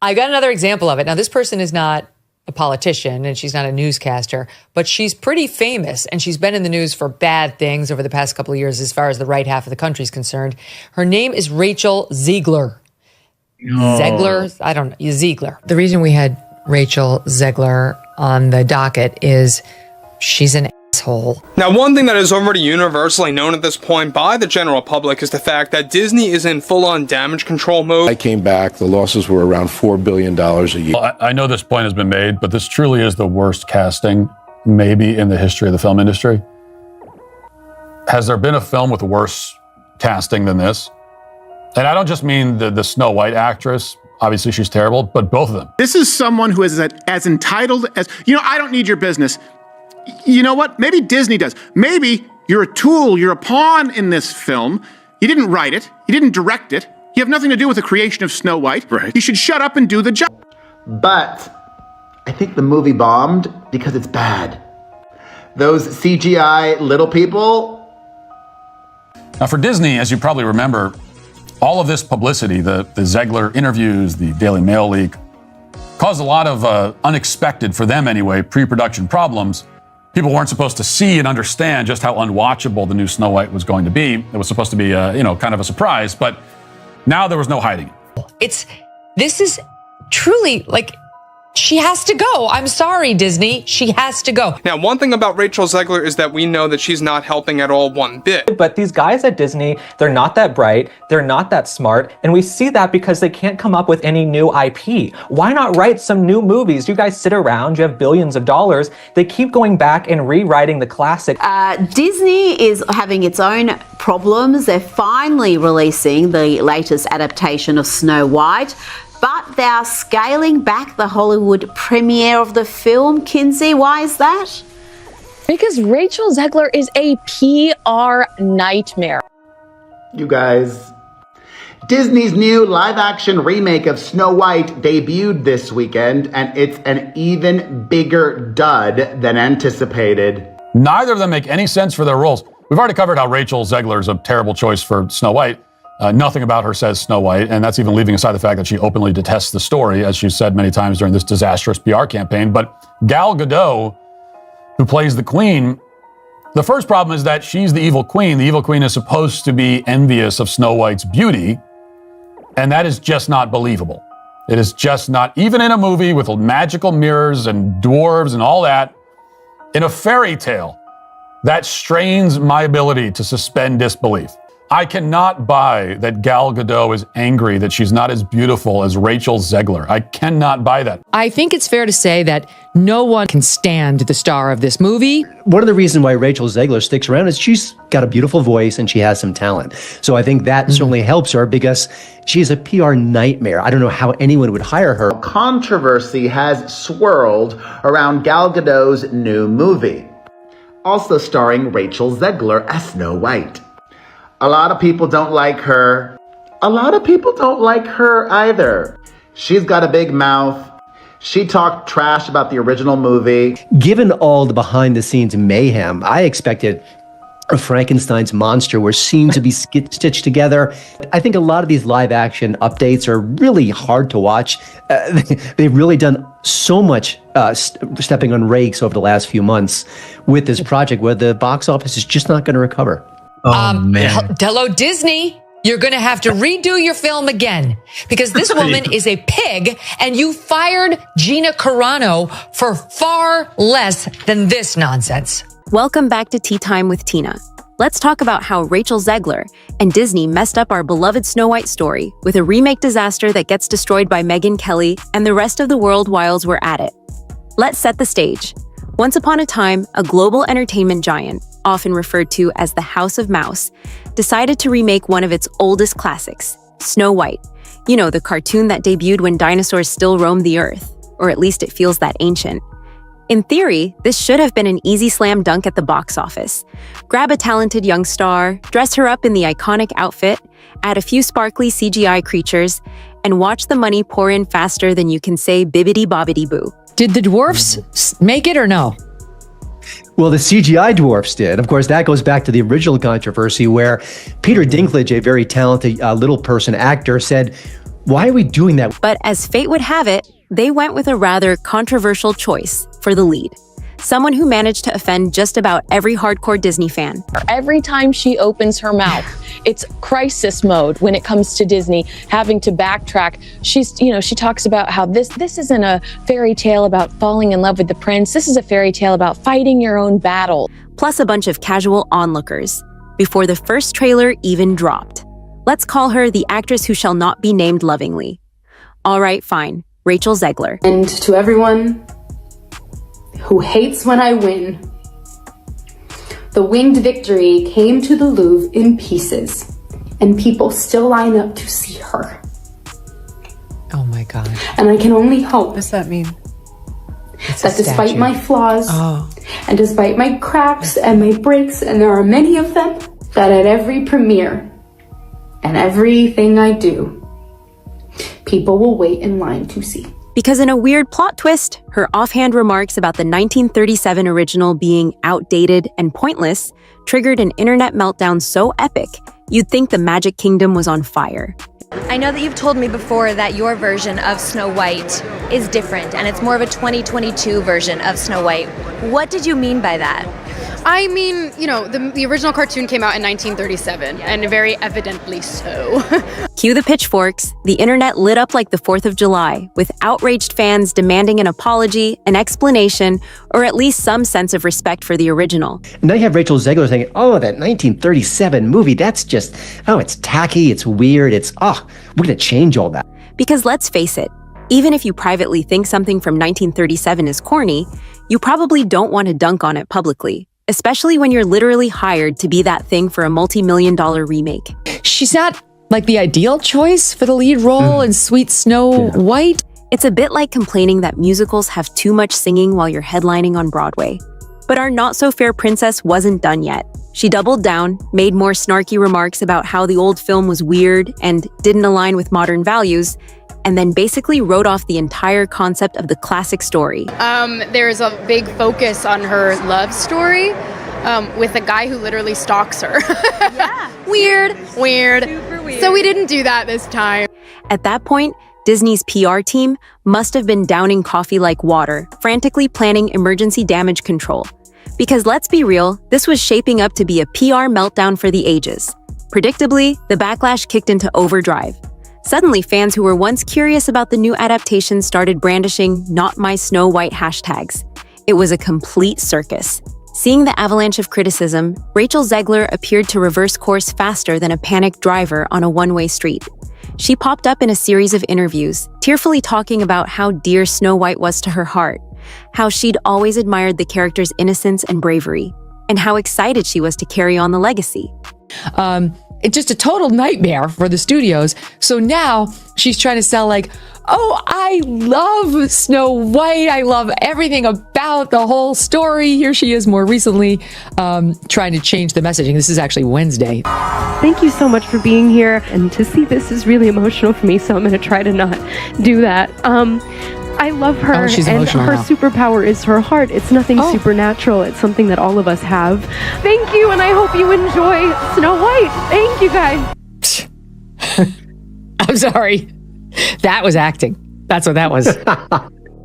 I got another example of it. Now, this person is not a politician and she's not a newscaster, but she's pretty famous and she's been in the news for bad things over the past couple of years as far as the right half of the country is concerned. Her name is Rachel Zegler. Zegler? I don't know. Zegler. The reason we had Rachel Zegler on the docket is she's an asshole. Now, one thing that is already universally known at this point by the general public is the fact that Disney is in full-on damage control mode. I came back, the losses were around $4 billion a year. Well, I know this point has been made, but this truly is the worst casting maybe in the history of the film industry. Has there been a film with worse casting than this? And I don't just mean the Snow White actress. Obviously, she's terrible, but both of them. This is someone who is as entitled as, I don't need your business. You know what? Maybe Disney does. Maybe you're a tool, you're a pawn in this film. You didn't write it. You didn't direct it. You have nothing to do with the creation of Snow White. Right. You should shut up and do the job. But I think the movie bombed because it's bad. Those CGI little people. Now, for Disney, as you probably remember, all of this publicity, the Zegler interviews, the Daily Mail leak, caused a lot of unexpected, for them anyway, pre-production problems. People weren't supposed to see and understand just how unwatchable the new Snow White was going to be. It was supposed to be, kind of a surprise, but now there was no hiding it. This is truly she has to go. I'm sorry, Disney. She has to go. Now, one thing about Rachel Zegler is that we know that she's not helping at all one bit. But these guys at Disney, they're not that bright, they're not that smart, and we see that because they can't come up with any new IP. Why not write some new movies? You guys sit around, you have billions of dollars. They keep going back and rewriting the classic. Disney is having its own problems. They're finally releasing the latest adaptation of Snow White, but they're scaling back the Hollywood premiere of the film. Kinsey, why is that? Because Rachel Zegler is a PR nightmare. You guys, Disney's new live-action remake of Snow White debuted this weekend, and it's an even bigger dud than anticipated. Neither of them make any sense for their roles. We've already covered how Rachel Zegler is a terrible choice for Snow White. Nothing about her says Snow White, and that's even leaving aside the fact that she openly detests the story, as she's said many times during this disastrous PR campaign. But Gal Gadot, who plays the Queen, the first problem is that she's the evil queen. The evil queen is supposed to be envious of Snow White's beauty, and that is just not believable. It is just not, even in a movie with magical mirrors and dwarves and all that, in a fairy tale, that strains my ability to suspend disbelief. I cannot buy that Gal Gadot is angry that she's not as beautiful as Rachel Zegler. I cannot buy that. I think it's fair to say that no one can stand the star of this movie. One of the reasons why Rachel Zegler sticks around is she's got a beautiful voice and she has some talent. So I think that certainly helps her because she's a PR nightmare. I don't know how anyone would hire her. Controversy has swirled around Gal Gadot's new movie, also starring Rachel Zegler as Snow White. A lot of people don't like her. A lot of people don't like her either. She's got a big mouth. She talked trash about the original movie. Given all the behind-the-scenes mayhem, I expected a Frankenstein's monster were seen to be stitched together. I think a lot of these live-action updates are really hard to watch. They've really done so much stepping on rakes over the last few months with this project where the box office is just not going to recover. Oh, man. Hello, Disney. You're going to have to redo your film again because this woman is a pig and you fired Gina Carano for far less than this nonsense. Welcome back to Tea Time with Tina. Let's talk about how Rachel Zegler and Disney messed up our beloved Snow White story with a remake disaster that gets destroyed by Megyn Kelly and the rest of the world whiles we're at it. Let's set the stage. Once upon a time, a global entertainment giant, often referred to as the House of Mouse, decided to remake one of its oldest classics, Snow White. You know, the cartoon that debuted when dinosaurs still roamed the earth, or at least it feels that ancient. In theory, this should have been an easy slam dunk at the box office. Grab a talented young star, dress her up in the iconic outfit, add a few sparkly CGI creatures, and watch the money pour in faster than you can say Bibbidi-Bobbidi-Boo. Did the dwarfs make it or no? Well, the CGI dwarfs did. Of course, that goes back to the original controversy where Peter Dinklage, a very talented little person actor, said, Why are we doing that? But as fate would have it, they went with a rather controversial choice for the lead. Someone who managed to offend just about every hardcore Disney fan. Every time she opens her mouth, it's crisis mode when it comes to Disney, having to backtrack. She talks about how this isn't a fairy tale about falling in love with the prince. This is a fairy tale about fighting your own battle. Plus a bunch of casual onlookers before the first trailer even dropped. Let's call her the actress who shall not be named lovingly. All right, fine. Rachel Zegler. And to everyone who hates when I win, the winged victory came to the Louvre in pieces, and people still line up to see her. Oh my God. And I can only hope. What does that mean? That despite my flaws, and despite my cracks and my breaks, and there are many of them, that at every premiere and everything I do, people will wait in line to see. Because in a weird plot twist, her offhand remarks about the 1937 original being outdated and pointless triggered an internet meltdown so epic, you'd think the Magic Kingdom was on fire. I know that you've told me before that your version of Snow White is different and it's more of a 2022 version of Snow White. What did you mean by that? I mean, the original cartoon came out in 1937, and very evidently so. Cue the pitchforks, the internet lit up like the 4th of July, with outraged fans demanding an apology, an explanation, or at least some sense of respect for the original. And now you have Rachel Zegler saying, that 1937 movie, that's just, it's tacky, it's weird, we're going to change all that. Because let's face it, even if you privately think something from 1937 is corny, you probably don't want to dunk on it publicly. Especially when you're literally hired to be that thing for a multi-million-dollar remake. She's not like the ideal choice for the lead role in Sweet Snow White. It's a bit like complaining that musicals have too much singing while you're headlining on Broadway. But our not-so-fair princess wasn't done yet. She doubled down, made more snarky remarks about how the old film was weird and didn't align with modern values, and then basically wrote off the entire concept of the classic story. There's a big focus on her love story with a guy who literally stalks her. Yeah. Weird. Super weird. So we didn't do that this time. At that point, Disney's PR team must have been downing coffee like water, frantically planning emergency damage control. Because let's be real, this was shaping up to be a PR meltdown for the ages. Predictably, the backlash kicked into overdrive. Suddenly, fans who were once curious about the new adaptation started brandishing "Not My Snow White" hashtags. It was a complete circus. Seeing the avalanche of criticism, Rachel Zegler appeared to reverse course faster than a panicked driver on a one-way street. She popped up in a series of interviews, tearfully talking about how dear Snow White was to her heart, how she'd always admired the character's innocence and bravery, and how excited she was to carry on the legacy. It's just a total nightmare for the studios. So now she's trying to sell I love Snow White. I love everything about the whole story. Here she is more recently trying to change the messaging. This is actually Wednesday. Thank you so much for being here. And to see this is really emotional for me, so I'm going to try to not do that. I love her, she's and emotional her now. superpower is her heart. It's nothing supernatural. It's something that all of us have. Thank you, and I hope you enjoy Snow White. Thank you, guys. I'm sorry. That was acting. That's what that was.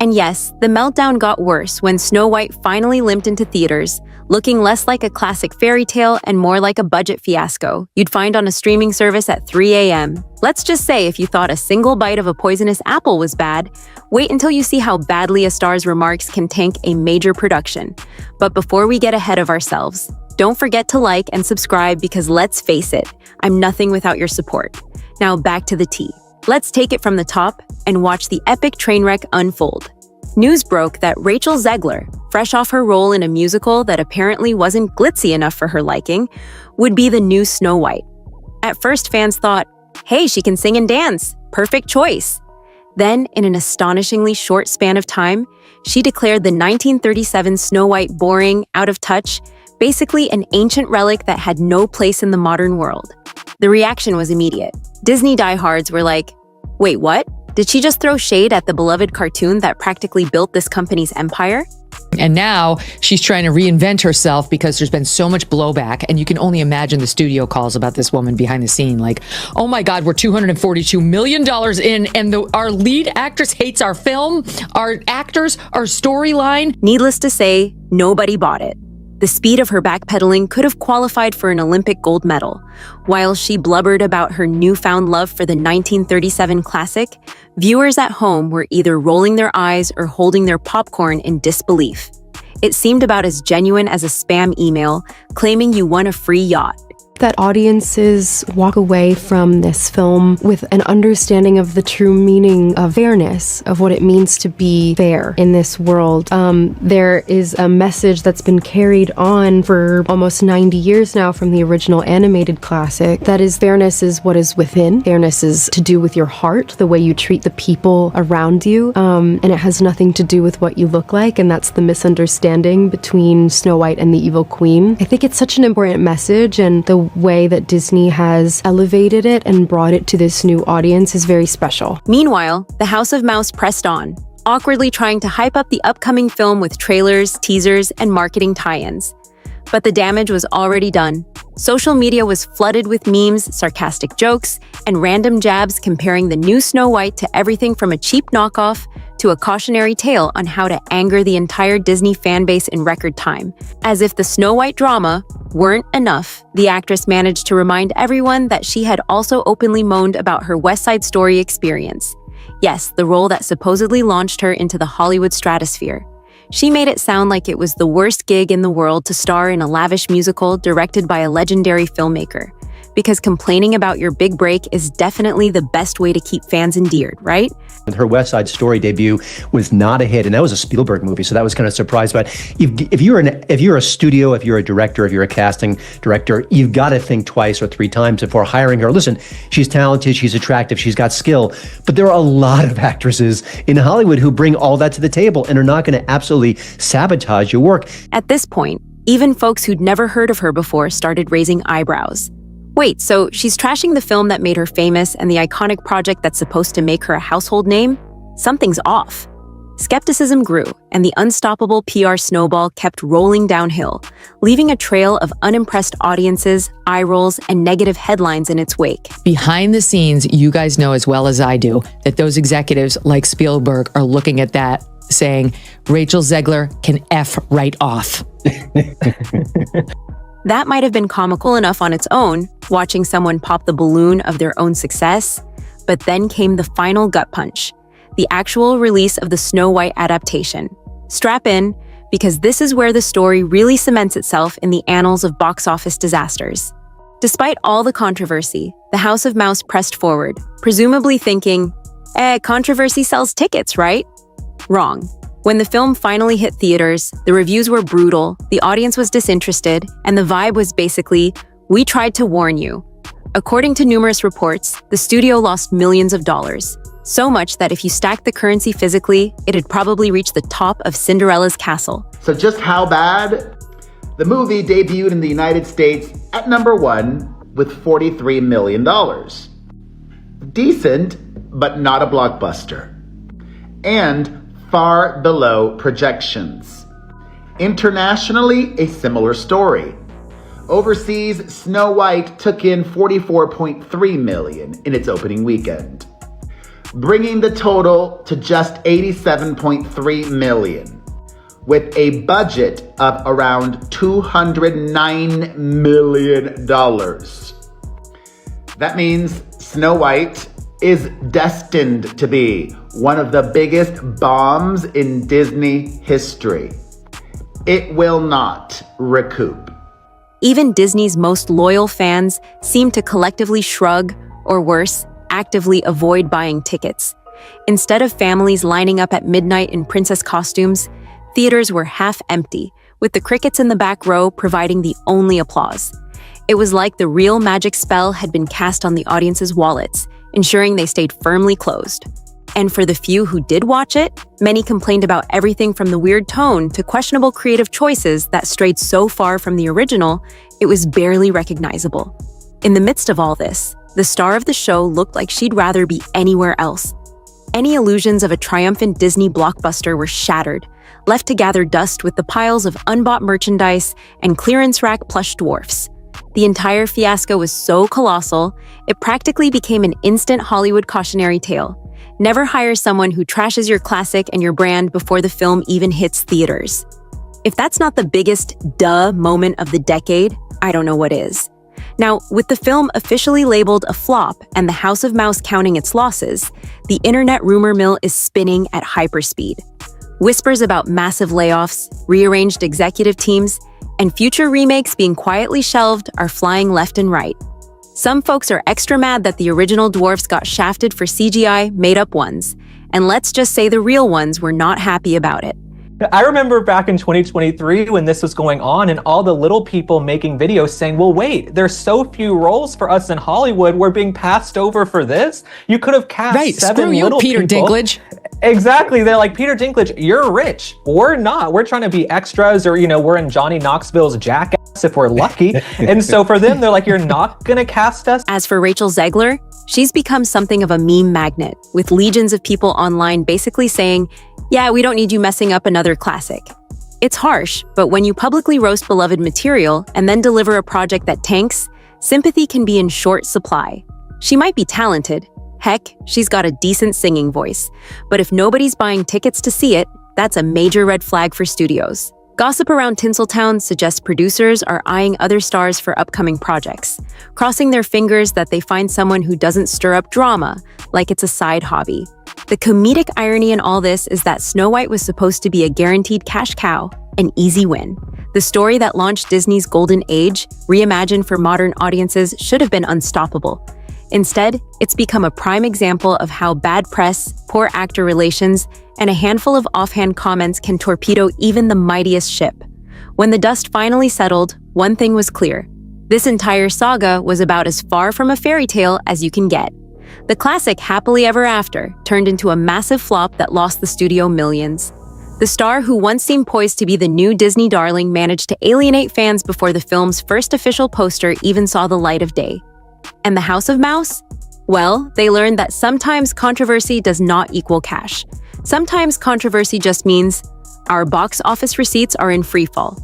And yes, the meltdown got worse when Snow White finally limped into theaters, looking less like a classic fairy tale and more like a budget fiasco you'd find on a streaming service at 3 a.m. Let's just say if you thought a single bite of a poisonous apple was bad, wait until you see how badly a star's remarks can tank a major production. But before we get ahead of ourselves, don't forget to like and subscribe because let's face it, I'm nothing without your support. Now back to the tea. Let's take it from the top and watch the epic train wreck unfold. News broke that Rachel Zegler, fresh off her role in a musical that apparently wasn't glitzy enough for her liking, would be the new Snow White. At first, fans thought, hey, she can sing and dance. Perfect choice. Then, in an astonishingly short span of time, she declared the 1937 Snow White boring, out of touch, basically an ancient relic that had no place in the modern world. The reaction was immediate. Disney diehards were like, wait, what? Did she just throw shade at the beloved cartoon that practically built this company's empire? And now she's trying to reinvent herself because there's been so much blowback. And you can only imagine the studio calls about this woman behind the scene. Like, oh my God, we're $242 million in, and our lead actress hates our film, our actors, our storyline. Needless to say, nobody bought it. The speed of her backpedaling could have qualified for an Olympic gold medal. While she blubbered about her newfound love for the 1937 classic, viewers at home were either rolling their eyes or holding their popcorn in disbelief. It seemed about as genuine as a spam email claiming you won a free yacht. That audiences walk away from this film with an understanding of the true meaning of fairness, of what it means to be fair in this world. There is a message that's been carried on for almost 90 years now from the original animated classic. That is, fairness is what is within. Fairness is to do with your heart, the way you treat the people around you, and it has nothing to do with what you look like, and that's the misunderstanding between Snow White and the Evil Queen. I think it's such an important message, and the way that Disney has elevated it and brought it to this new audience is very special. Meanwhile, the House of Mouse pressed on, awkwardly trying to hype up the upcoming film with trailers, teasers, and marketing tie-ins. But the damage was already done. Social media was flooded with memes, sarcastic jokes, and random jabs comparing the new Snow White to everything from a cheap knockoff to a cautionary tale on how to anger the entire Disney fanbase in record time. As if the Snow White drama weren't enough, the actress managed to remind everyone that she had also openly moaned about her West Side Story experience. Yes, the role that supposedly launched her into the Hollywood stratosphere. She made it sound like it was the worst gig in the world to star in a lavish musical directed by a legendary filmmaker. Because complaining about your big break is definitely the best way to keep fans endeared, right? Her West Side Story debut was not a hit, and that was a Spielberg movie, so that was kind of a surprise. But if you're a studio, if you're a director, if you're a casting director, you've got to think twice or three times before hiring her. Listen, she's talented, she's attractive, she's got skill, but there are a lot of actresses in Hollywood who bring all that to the table and are not going to absolutely sabotage your work. At this point, even folks who'd never heard of her before started raising eyebrows. Wait, so she's trashing the film that made her famous and the iconic project that's supposed to make her a household name? Something's off. Skepticism grew, and the unstoppable PR snowball kept rolling downhill, leaving a trail of unimpressed audiences, eye rolls, and negative headlines in its wake. Behind the scenes, you guys know as well as I do that those executives like Spielberg are looking at that saying, Rachel Zegler can F right off. That might have been comical enough on its own, watching someone pop the balloon of their own success, but then came the final gut punch, the actual release of the Snow White adaptation. Strap in, because this is where the story really cements itself in the annals of box office disasters. Despite all the controversy, the House of Mouse pressed forward, presumably thinking, controversy sells tickets, right? Wrong. When the film finally hit theaters, the reviews were brutal, the audience was disinterested, and the vibe was basically, we tried to warn you. According to numerous reports, the studio lost millions of dollars. So much that if you stacked the currency physically, it'd probably reach the top of Cinderella's castle. So just how bad? The movie debuted in the United States at #1 with $43 million. Decent, but not a blockbuster. And far below projections. Internationally, a similar story. Overseas, Snow White took in $44.3 million in its opening weekend, bringing the total to just $87.3 million, with a budget of around $209 million. That means Snow White is destined to be one of the biggest bombs in Disney history. It will not recoup. Even Disney's most loyal fans seem to collectively shrug, or worse, actively avoid buying tickets. Instead of families lining up at midnight in princess costumes, theaters were half empty, with the crickets in the back row providing the only applause. It was like the real magic spell had been cast on the audience's wallets, ensuring they stayed firmly closed. And for the few who did watch it, many complained about everything from the weird tone to questionable creative choices that strayed so far from the original, it was barely recognizable. In the midst of all this, the star of the show looked like she'd rather be anywhere else. any illusions of a triumphant Disney blockbuster were shattered, left to gather dust with the piles of unbought merchandise and clearance rack plush dwarfs. The entire fiasco was so colossal, it practically became an instant Hollywood cautionary tale. Never hire someone who trashes your classic and your brand before the film even hits theaters. If that's not the biggest duh moment of the decade, I don't know what is. Now, with the film officially labeled a flop and the House of Mouse counting its losses, the internet rumor mill is spinning at hyperspeed. Whispers about massive layoffs, rearranged executive teams, and future remakes being quietly shelved are flying left and right. Some folks are extra mad that the original dwarfs got shafted for CGI made-up ones, and let's just say the real ones were not happy about it. I remember back in 2023 when this was going on and all the little people making videos saying, well, wait, there's so few roles for us in Hollywood. We're being passed over for this. You could have cast seven little Peter people. Dinklage. Exactly. They're like, Peter Dinklage, you're rich. We're not. We're trying to be extras, or, we're in Johnny Knoxville's Jackass if we're lucky. And so for them, they're like, you're not going to cast us. As for Rachel Zegler, she's become something of a meme magnet, with legions of people online basically saying, yeah, we don't need you messing up another classic. It's harsh, but when you publicly roast beloved material and then deliver a project that tanks, sympathy can be in short supply. She might be talented. Heck, she's got a decent singing voice. But if nobody's buying tickets to see it, that's a major red flag for studios. Gossip around Tinseltown suggests producers are eyeing other stars for upcoming projects, crossing their fingers that they find someone who doesn't stir up drama, like it's a side hobby. The comedic irony in all this is that Snow White was supposed to be a guaranteed cash cow, an easy win. The story that launched Disney's golden age, reimagined for modern audiences, should have been unstoppable. Instead, it's become a prime example of how bad press, poor actor relations, and a handful of offhand comments can torpedo even the mightiest ship. When the dust finally settled, one thing was clear. This entire saga was about as far from a fairy tale as you can get. The classic Happily Ever After turned into a massive flop that lost the studio millions. The star who once seemed poised to be the new Disney darling managed to alienate fans before the film's first official poster even saw the light of day. And the House of Mouse? Well, they learned that sometimes controversy does not equal cash. Sometimes controversy just means our box office receipts are in free fall.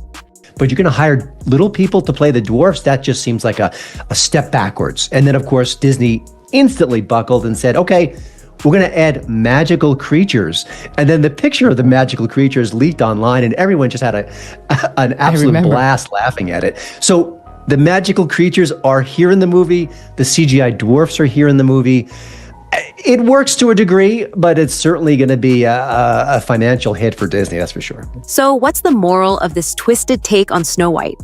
But you're going to hire little people to play the dwarfs? That just seems like a step backwards. And then, of course, Disney instantly buckled and said, okay, we're going to add magical creatures. And then the picture of the magical creatures leaked online and everyone just had an absolute blast laughing at it. So the magical creatures are here in the movie. The CGI dwarfs are here in the movie. It works to a degree, but it's certainly going to be a financial hit for Disney, that's for sure. So what's the moral of this twisted take on Snow White?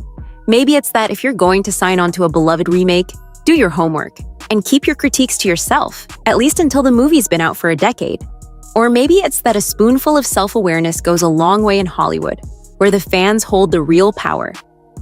Maybe it's that if you're going to sign on to a beloved remake, do your homework and keep your critiques to yourself, at least until the movie's been out for a decade. Or maybe it's that a spoonful of self-awareness goes a long way in Hollywood, where the fans hold the real power.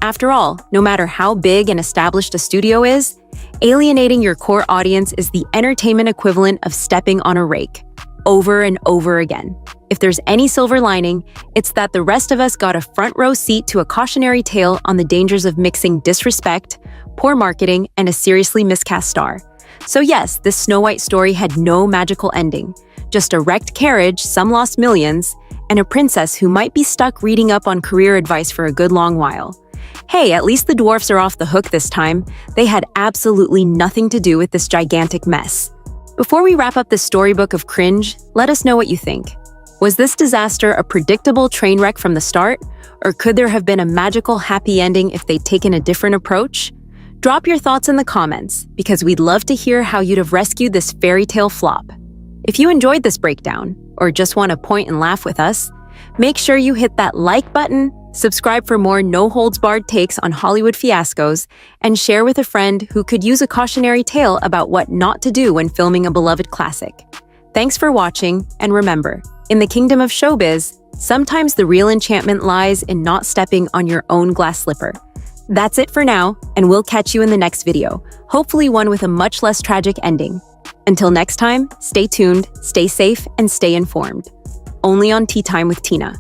After all, no matter how big and established a studio is, alienating your core audience is the entertainment equivalent of stepping on a rake, over and over again. If there's any silver lining, it's that the rest of us got a front row seat to a cautionary tale on the dangers of mixing disrespect, poor marketing, and a seriously miscast star. So yes, this Snow White story had no magical ending, just a wrecked carriage, some lost millions, and a princess who might be stuck reading up on career advice for a good long while. Hey, at least the dwarfs are off the hook this time. They had absolutely nothing to do with this gigantic mess. Before we wrap up this storybook of cringe, let us know what you think. Was this disaster a predictable train wreck from the start? Or could there have been a magical happy ending if they'd taken a different approach? Drop your thoughts in the comments, because we'd love to hear how you'd have rescued this fairy tale flop. If you enjoyed this breakdown, or just want to point and laugh with us, make sure you hit that like button, subscribe for more no-holds-barred takes on Hollywood fiascos, and share with a friend who could use a cautionary tale about what not to do when filming a beloved classic. Thanks for watching, and remember, in the kingdom of showbiz, sometimes the real enchantment lies in not stepping on your own glass slipper. That's it for now, and we'll catch you in the next video, hopefully one with a much less tragic ending. Until next time, stay tuned, stay safe, and stay informed. Only on Tea Time with Tina.